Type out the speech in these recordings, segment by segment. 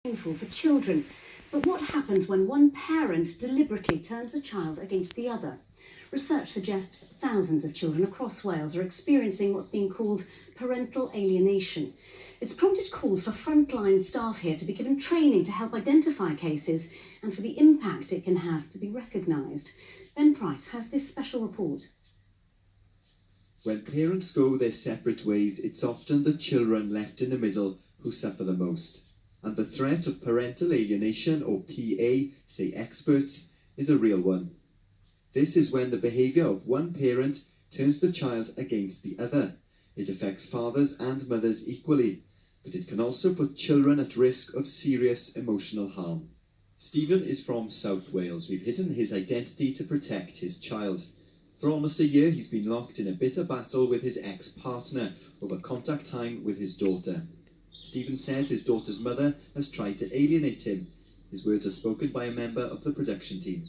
painful for children. But what happens when one parent deliberately turns a child against the other? Research suggests thousands of children across Wales are experiencing what's being called parental alienation. It's prompted calls for frontline staff here to be given training to help identify cases and for the impact it can have to be recognised. Ben Price has this special report. When parents go their separate ways, it's often the children left in the middle who suffer the most. And the threat of parental alienation, or PA, say experts, is a real one. This is when the behaviour of one parent turns the child against the other. It affects fathers and mothers equally, but it can also put children at risk of serious emotional harm. Stephen is from South Wales. We've hidden his identity to protect his child. For almost a year, he's been locked in a bitter battle with his ex-partner over contact time with his daughter. Stephen says his daughter's mother has tried to alienate him. His words are spoken by a member of the production team.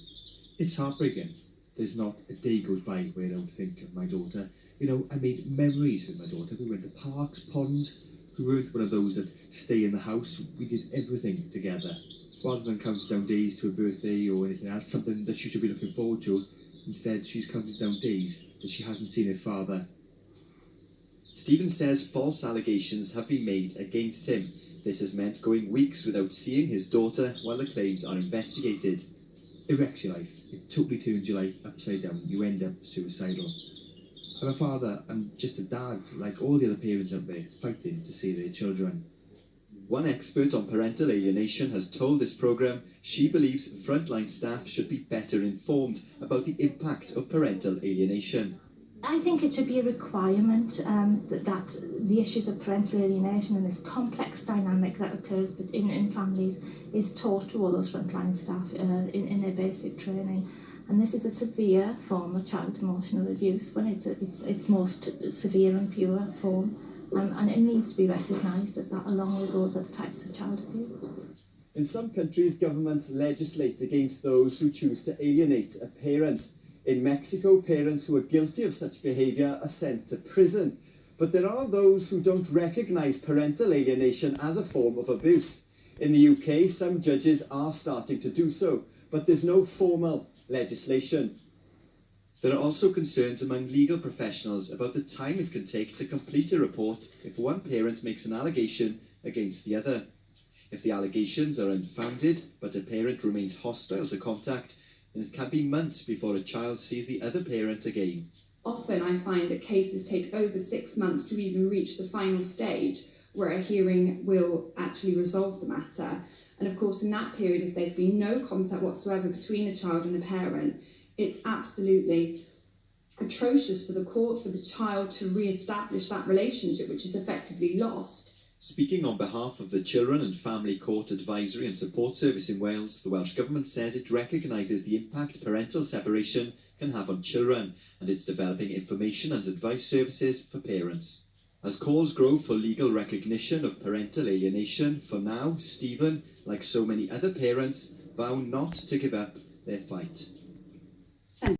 It's heartbreaking. There's not a day goes by where I don't think of my daughter. You know, I made memories with my daughter. We went to parks, ponds. We weren't one of those that stay in the house. We did everything together. Rather than counting down days to a birthday or anything else, something that she should be looking forward to, instead she's counting down days that she hasn't seen her father. Stephen says false allegations have been made against him. This has meant going weeks without seeing his daughter while the claims are investigated. It wrecks your life. It totally turns your life upside down. You end up suicidal. I'm a father and just a dad, like all the other parents out there, fighting to see their children. One expert on parental alienation has told this programme she believes frontline staff should be better informed about the impact of parental alienation. I think it should be a requirement that the issues of parental alienation and this complex dynamic that occurs in families is taught to all those frontline staff in their basic training. And this is a severe form of child emotional abuse when it's most severe and pure form. And it needs to be recognised as that, along with those other types of child abuse. In some countries, governments legislate against those who choose to alienate a parent. In Mexico, parents who are guilty of such behaviour are sent to prison. But there are those who don't recognise parental alienation as a form of abuse. In the UK, some judges are starting to do so, but there's no formal legislation. There are also concerns among legal professionals about the time it can take to complete a report if one parent makes an allegation against the other. If the allegations are unfounded, but a parent remains hostile to contact, then it can be months before a child sees the other parent again. Often I find that cases take over 6 months to even reach the final stage where a hearing will actually resolve the matter. And of course, in that period, if there's been no contact whatsoever between a child and a parent, it's absolutely atrocious for the court, for the child to re-establish that relationship, which is effectively lost. Speaking on behalf of the Children and Family Court Advisory and Support Service in Wales, the Welsh Government says it recognises the impact parental separation can have on children, and it's developing information and advice services for parents. As calls grow for legal recognition of parental alienation, for now, Stephen, like so many other parents, vow not to give up their fight.